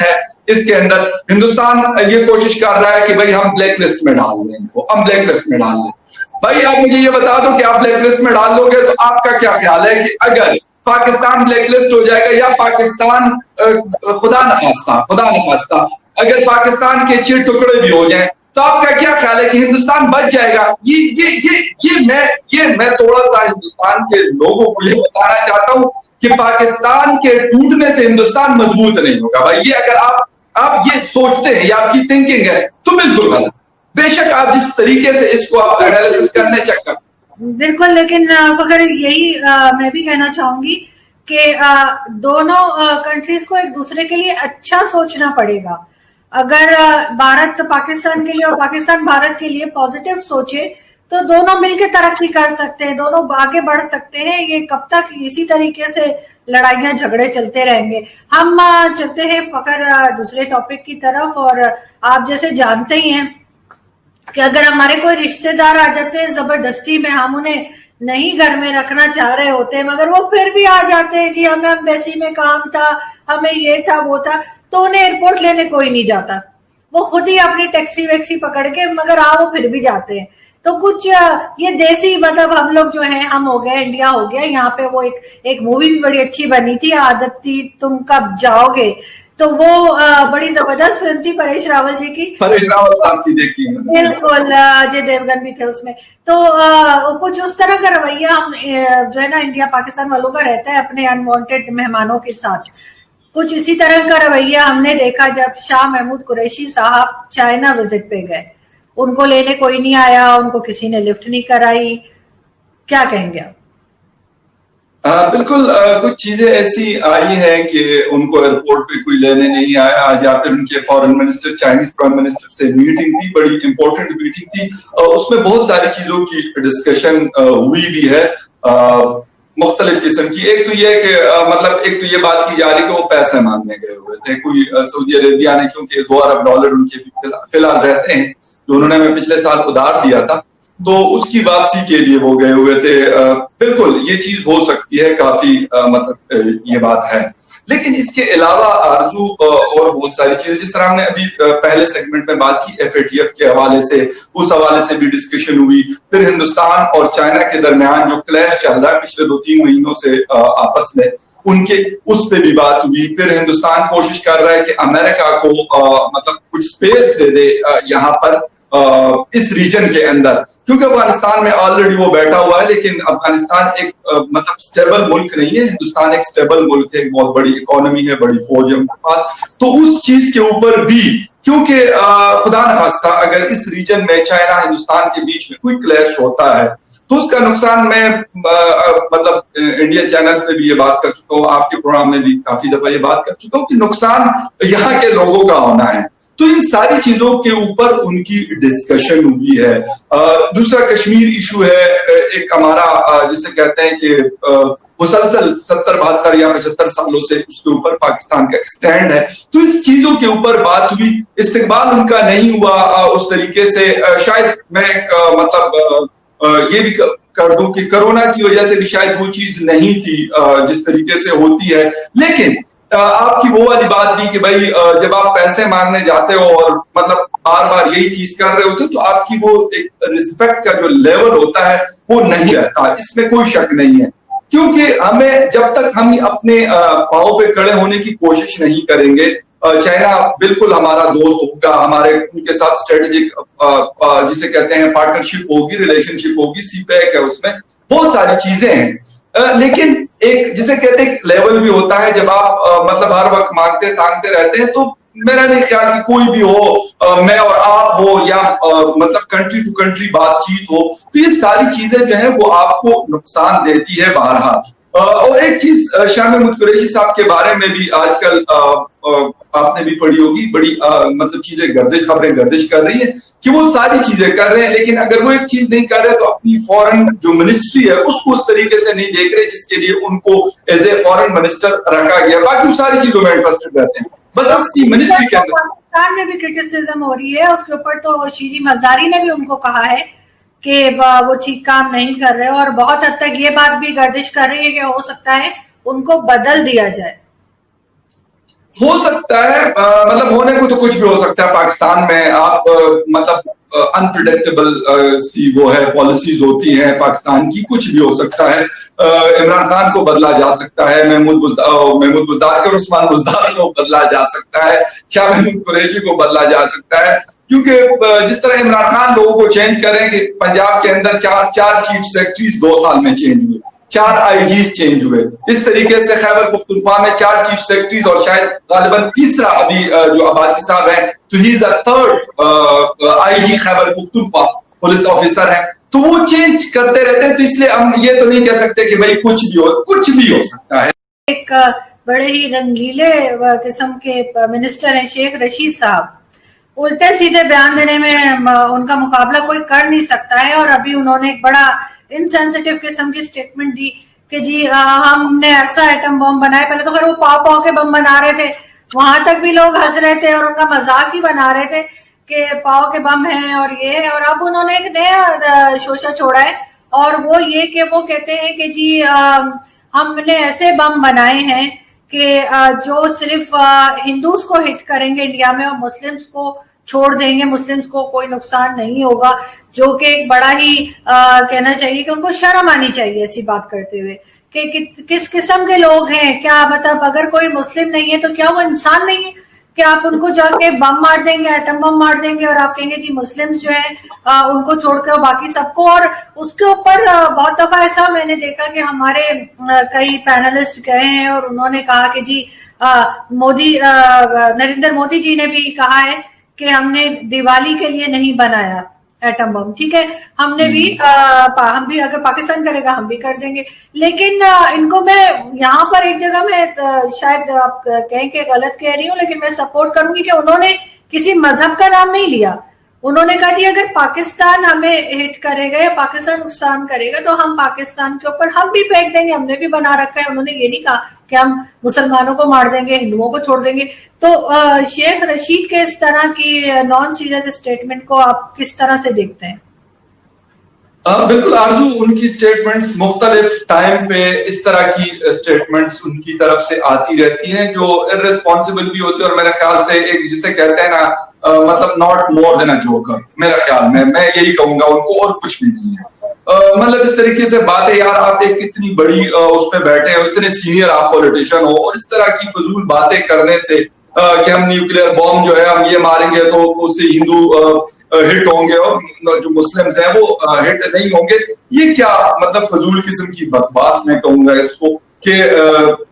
ہے اس کے اندر ہندوستان یہ کوشش کر رہا ہے کہ بھائی ہم بلیک لسٹ میں ڈال دیں ان کو، ہم بلیک لسٹ میں ڈال دیں. بھائی آپ مجھے یہ بتا دو کہ آپ بلیک لسٹ میں ڈال دو گے تو آپ کا کیا خیال ہے کہ اگر پاکستان بلیک لسٹ ہو جائے گا یا پاکستان خدا نخواستہ اگر پاکستان کے 6 ٹکڑے بھی ہو جائیں تو آپ کا کیا خیال ہے کہ ہندوستان بچ جائے گا؟ میں تھوڑا سا ہندوستان کے لوگوں کو یہ بتانا چاہتا ہوں کہ پاکستان کے ٹوٹنے سے ہندوستان مضبوط نہیں ہوگا. بھائی یہ اگر آپ یہ سوچتے ہیں یا آپ کی تھنکنگ ہے تو بالکل غلط. بے شک آپ جس طریقے سے اس کو آپ انالیسس کرنے چکر بالکل، لیکن فخر یہی میں بھی کہنا چاہوں گی کہ دونوں کنٹریز کو ایک دوسرے کے لیے اچھا سوچنا پڑے گا. اگر بھارت پاکستان کے لیے اور پاکستان بھارت کے لیے پازیٹیو سوچے تو دونوں مل کے ترقی کر سکتے ہیں، دونوں آگے بڑھ سکتے ہیں. یہ کب تک اسی طریقے سے لڑائیاں جھگڑے چلتے رہیں گے؟ ہم چلتے ہیں فخر دوسرے ٹاپک کی طرف. اور آپ جیسے جانتے ہی ہیں کہ اگر ہمارے کوئی رشتہ دار آ جاتے ہیں زبردستی میں، ہم انہیں نہیں گھر میں رکھنا چاہ رہے ہوتے مگر وہ پھر بھی آ جاتے ہیں، جی ہمیں ایمبیسی میں کام تھا، ہمیں یہ تھا وہ تھا، تو انہیں ایئرپورٹ لینے کوئی نہیں جاتا. وہ خود ہی اپنی ٹیکسی ویکسی پکڑ کے مگر وہ پھر بھی جاتے ہیں. تو کچھ یہ دیسی مطلب ہم لوگ جو ہیں، ہم ہو گئے انڈیا ہو گیا. یہاں پہ وہ ایک مووی بھی بڑی اچھی بنی تھی، عادت تھی تم کب جاؤ گے، تو وہ بڑی زبردست فلم تھی پریش راول جی کی. پریش راول صاحب کی دیکھی بالکل، اجے دیوگن بھی تھے اس میں. تو کچھ اس طرح کا رویہ ہم جو ہے نا انڈیا پاکستان والوں کا رہتا ہے اپنے انوانٹیڈ مہمانوں کے ساتھ. کچھ اسی طرح کا رویہ ہم نے دیکھا جب شاہ محمود قریشی صاحب چائنا وزٹ پہ گئے. ان کو لینے کوئی نہیں آیا، ان کو کسی نے لفٹ نہیں کرائی. کیا کہیں گے آپ؟ بالکل، کچھ چیزیں ایسی آئی ہیں کہ ان کو ایئرپورٹ پہ کوئی لینے نہیں آیا، یا پھر ان کے foreign minister Chinese prime minister سے میٹنگ تھی، بڑی امپورٹنٹ میٹنگ تھی. اس میں بہت ساری چیزوں کی ڈسکشن ہوئی بھی ہے مختلف قسم کی. ایک تو یہ کہ مطلب ایک تو یہ بات کی جا رہی کہ وہ پیسے مانگنے گئے ہوئے تھے کوئی سعودی عربیہ نے، کیونکہ $2 ارب ان کے فی الحال رہتے ہیں جو انہوں نے ہمیں پچھلے سال ادھار دیا تھا، تو اس کی واپسی کے لیے وہ گئے ہوئے تھے. بالکل یہ چیز ہو سکتی ہے، کافی مطلب یہ بات ہے. لیکن اس کے علاوہ آرزو اور بہت ساری چیزیں، جس طرح ہم نے ابھی پہلے سیگمنٹ میں بات کی FATF کے حوالے سے، اس حوالے سے بھی ڈسکشن ہوئی. پھر ہندوستان اور چائنا کے درمیان جو کلیش چل رہا ہے پچھلے 2-3 مہینوں سے آپس میں، ان کے اس پہ بھی بات ہوئی. پھر ہندوستان کوشش کر رہا ہے کہ امریکہ کو مطلب کچھ سپیس دے دے یہاں پر اس ریجن کے اندر، کیونکہ افغانستان میں آلریڈی وہ بیٹھا ہوا ہے. لیکن افغانستان ایک مطلب سٹیبل ملک نہیں ہے، ہندوستان ایک سٹیبل ملک ہے، ایک بہت بڑی اکانومی ہے، بڑی فوج ہے ان کے پاس. تو اس چیز کے اوپر بھی، کیونکہ خدا نخواستہ اگر اس ریجن میں چائنا ہندوستان کے بیچ میں کوئی کلیش ہوتا ہے تو اس کا نقصان، میں مطلب انڈیا چینل پہ بھی یہ بات کر چکا ہوں، آپ کے پروگرام میں بھی کافی دفعہ یہ بات کر چکا ہوں کہ نقصان یہاں کے لوگوں کا ہونا ہے. تو ان ساری چیزوں کے اوپر ان کی ڈسکشن ہوئی ہے. دوسرا کشمیر ایشو ہے، ایک ہمارا جسے کہتے ہیں کہ مسلسل 70-72 یا 75 سالوں سے اس کے اوپر پاکستان کا اسٹینڈ ہے. تو اس چیزوں کے اوپر بات ہوئی، استقبال ان کا نہیں ہوا اس طریقے سے. شاید میں مطلب یہ بھی کر دوں کہ کرونا کی وجہ سے بھی شاید وہ چیز نہیں تھی جس طریقے سے ہوتی ہے. لیکن آپ کی وہ والی بات بھی کہ بھائی جب آپ پیسے مانگنے جاتے ہو اور مطلب بار بار یہی چیز کر رہے ہوتے تو آپ کی وہ ایک رسپیکٹ کا جو لیول ہوتا ہے وہ نہیں رہتا. اس میں کوئی شک نہیں ہے، کیونکہ ہمیں جب تک ہم اپنے پاؤں پہ کھڑے ہونے کی کوشش نہیں کریں گے، چائنا بالکل ہمارا دوست ہوگا، ہمارے ان کے ساتھ اسٹریٹجک جسے کہتے ہیں پارٹنرشپ ہوگی، ریلیشن شپ ہوگی، سی پیک ہے، اس میں بہت ساری چیزیں ہیں. لیکن ایک جسے کہتے ہیں لیول بھی ہوتا ہے، جب آپ مطلب ہر وقت مانگتے تانگتے رہتے ہیں تو میرا نہیں خیال کہ کوئی بھی ہو، میں اور آپ ہو یا مطلب کنٹری ٹو کنٹری بات چیت ہو، تو یہ ساری چیزیں جو ہیں وہ آپ کو نقصان دیتی ہے بہرحال. اور ایک چیز شاہ محمود قریشی صاحب کے بارے میں بھی آج کل آپ نے بھی پڑھی ہوگی، بڑی مطلب چیزیں خبریں گردش کر رہی ہیں کہ وہ ساری چیزیں کر رہے ہیں، لیکن اگر وہ ایک چیز نہیں کر رہے تو اپنی فورن جو منسٹری ہے اس کو اس طریقے سے نہیں دیکھ رہے جس کے لیے ان کو ایز اے فورن منسٹر رکھا گیا. باقی وہ ساری چیزوں میں انٹرسٹڈ رہتے ہیں، بس اپنی منسٹری کے اندر. پاکستان میں بھی کرٹیسزم ہو رہی ہے اس کے اوپر، تو شیریں مزاری نے بھی ان کو کہا ہے کہ وہ ٹھیک کام نہیں کر رہے، اور بہت حد تک یہ بات بھی گردش کر رہی ہے کہ ہو سکتا ہے ان کو بدل دیا جائے. ہو سکتا ہے مطلب ہونے کو تو کچھ بھی ہو سکتا ہے پاکستان میں. آپ مطلب انپریڈکٹیبل سی وہ ہے پالیسیز ہوتی ہیں پاکستان کی, کچھ بھی ہو سکتا ہے. عمران خان کو بدلا جا سکتا ہے, محمود بزدار کے اور عثمان بزدار کو بدلا جا سکتا ہے, شاہ محمود قریشی کو بدلا جا سکتا ہے, کیونکہ جس طرح عمران خان لوگوں کو چینج کریں کہ پنجاب کے اندر چار چیف سیکرٹریز 2 سال میں چینج ہوئے, 4 آئی جیز چینج ہوئے, اس طریقے سے خیبر پختونخوا میں 4 چیف سیکرٹریز اور شاید غالباً تیسرا ابھی جو عباسی صاحب ہیں تو ہی از اے 3rd آئی جی خیبر پختونخوا پولیس آفیسر ہیں, تو وہ چینج کرتے رہتے ہیں. تو اس لیے ہم یہ تو نہیں کہہ سکتے کہ بھائی کچھ بھی ہو سکتا ہے. ایک بڑے ہی رنگیلے قسم کے منسٹر ہیں شیخ رشید صاحب, الٹے سیدھے بیان دینے میں ان کا مقابلہ کوئی کر نہیں سکتا ہے. اور ابھی انہوں نے ایک بڑا انسینسٹیو قسم کی سٹیٹمنٹ دی کہ جی ہم نے ایسا ایٹم بم بنایا. پہلے تو خیر وہ پاؤ کے بم بنا رہے تھے, وہاں تک بھی لوگ ہنس رہے تھے اور ان کا مذاق ہی بنا رہے تھے کہ پاؤ کے بم ہیں اور یہ ہے. اور اب انہوں نے ایک نیا شوشہ چھوڑا ہے, اور وہ یہ کہ وہ کہتے ہیں کہ جی ہم نے ایسے بم بنائے ہیں کہ جو صرف ہندوز کو ہٹ کریں گے انڈیا میں اور مسلمز کو چھوڑ دیں گے, مسلمز کو کوئی نقصان نہیں ہوگا, جو کہ ایک بڑا ہی کہنا چاہیے کہ ان کو شرم آنی چاہیے ایسی بات کرتے ہوئے کہ کس قسم کے لوگ ہیں. کیا مطلب اگر کوئی مسلم نہیں ہے تو کیا وہ انسان نہیں ہے کہ آپ ان کو جا کے بم مار دیں گے, ایٹم بم مار دیں گے اور آپ کہیں گے جی مسلم جو ہیں ان کو چھوڑ کے باقی سب کو. اور اس کے اوپر بہت دفعہ ایسا میں نے دیکھا کہ ہمارے کئی پینلسٹ گئے ہیں اور انہوں نے کہا کہ جی نریندر مودی جی نے بھی کہا ہے کہ ہم نے دیوالی کے لیے نہیں بنایا ایٹم بم, ٹھیک ہے, ہم بھی اگر پاکستان کرے گا ہم بھی کر دیں گے. لیکن ان کو میں یہاں پر ایک جگہ میں شاید آپ کہیں کہ غلط کہہ رہی ہوں, لیکن میں سپورٹ کروں گی کہ انہوں نے کسی مذہب کا نام نہیں لیا. انہوں نے کہا کہ اگر پاکستان ہمیں ہٹ کرے گا یا پاکستان نقصان کرے گا تو ہم پاکستان کے اوپر ہم بھی پھینک دیں گے, ہم نے بھی بنا رکھا ہے. انہوں نے یہ نہیں کہا کہ ہم مسلمانوں کو مار دیں گے, ہندوؤں کو چھوڑ دیں گے. تو شیخ رشید کے اس طرح کی نان سیریس اسٹیٹمنٹ کو آپ کس طرح سے دیکھتے ہیں؟ بالکل آرزو, ان کی سٹیٹمنٹس مختلف ٹائم پہ اس طرح کی سٹیٹمنٹس ان کی طرف سے آتی رہتی ہیں جو ارریسپانسبل بھی ہوتی ہے, اور میرے خیال سے ایک جسے کہتے ہیں نا مطلب not more then a joker, میرے خیال میں یہی کہوں گا ان کو, اور کچھ بھی نہیں ہے. مطلب اس طریقے سے باتیں, یار آپ ایک اتنی بڑی اس پہ بیٹھے ہو, اتنے سینئر آپ پولیٹیشین ہو, اور اس طرح کی فضول باتیں کرنے سے کہ ہم نیوکلیئر بام جو ہے ہم یہ ماریں گے تو اس سے ہندو ہٹ ہوں گے اور جو مسلمز ہیں وہ ہٹ نہیں ہوں گے, یہ کیا مطلب فضول قسم کی بکواس میں کہوں گا اس کو. کہ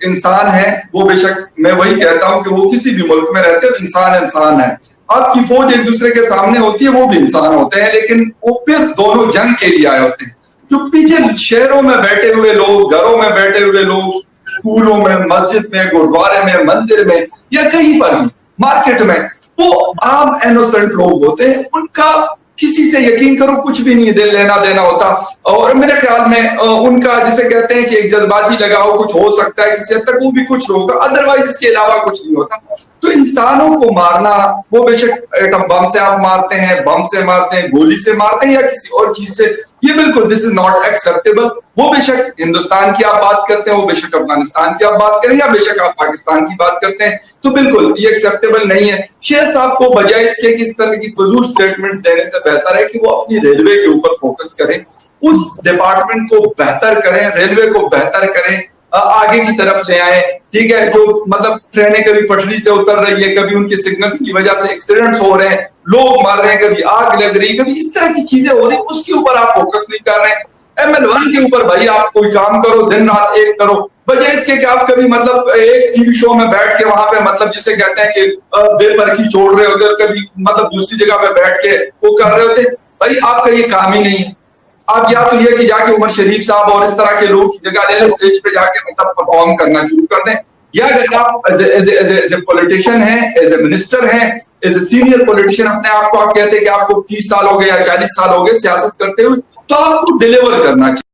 انسان ہے وہ, بے شک میں وہی کہتا ہوں کہ وہ کسی بھی ملک میں رہتے ہیں انسان ہے. آپ کی فوج ایک دوسرے کے سامنے ہوتی ہے, وہ بھی انسان ہوتے ہیں, لیکن وہ پھر دونوں جنگ کے لیے آئے ہوتے ہیں. جو پیچھے شہروں میں بیٹھے ہوئے لوگ, گھروں میں بیٹھے ہوئے لوگ, اسکولوں میں, مسجد میں, گردوارے میں, مندر میں یا کہیں پر بھی مارکیٹ میں, وہ عام انوسنٹ لوگ ہوتے ہیں. ان کا کسی سے یقین کرو کچھ بھی نہیں دل لینا دینا ہوتا. اور میرے خیال میں ان کا جسے کہتے ہیں کہ ایک جذباتی لگاؤ کچھ ہو سکتا ہے کسی حد تک, وہ بھی کچھ ہوگا, ادروائز اس کے علاوہ کچھ نہیں ہوتا. تو انسانوں کو مارنا, وہ بے شک ایٹم بم سے آپ مارتے ہیں, بم سے مارتے ہیں, گولی سے مارتے ہیں یا کسی اور چیز سے, یہ بالکل دس از ناٹ ایکسیپٹیبل. وہ بے شک ہندوستان کی آپ بات کرتے ہیں, وہ بے شک افغانستان کی آپ بات کریں یا بے شک آپ پاکستان کی بات کرتے ہیں, تو بالکل یہ ایکسیپٹیبل نہیں ہے. شیخ صاحب کو بجائے اس کے کس طرح کی فضول سٹیٹمنٹس دینے سے بہتر ہے کہ وہ اپنی ریلوے کے اوپر فوکس کریں, اس ڈپارٹمنٹ کو بہتر کریں, ریلوے کو بہتر کریں, آگے کی طرف لے آئیں. ٹھیک ہے, جو مطلب ٹرینیں کبھی پٹری سے اتر رہی ہے, کبھی ان کے سگنلز کی وجہ سے ایکسیڈنٹس ہو رہے ہیں, لوگ مر رہے ہیں, کبھی آگ لگ رہی ہے, کبھی اس طرح کی چیزیں ہو رہی ہیں, اس کے اوپر آپ فوکس نہیں کر رہے ہیں. ML1 کے اوپر بھائی آپ کوئی کام کرو, دن رات ایک کرو, بجائے اس کے کہ آپ کبھی مطلب ایک ٹی وی شو میں بیٹھ کے وہاں پہ مطلب جسے کہتے ہیں کہ دل بھر کی چھوڑ رہے ہوتے, اور کبھی مطلب دوسری جگہ پہ بیٹھ کے وہ کر رہے ہوتے. بھائی آپ کا یہ کام ہی نہیں ہے. آپ یا تو یہ کہ جا کے عمر شریف صاحب اور اس طرح کے لوگ کی جگہ لے لیں, اسٹیج پہ جا کے مطلب پرفارم کرنا شروع کر دیں, یا اگر آپ ایز اے پولیٹیشین ہیں, ایز اے منسٹر ہیں, ایز اے سینئر پولیٹیشین اپنے آپ کو آپ کہتے ہیں کہ آپ کو 30 سال ہو گئے یا 40 سال ہو گئے سیاست کرتے ہوئے, تو آپ کو ڈیلیور کرنا چاہیے.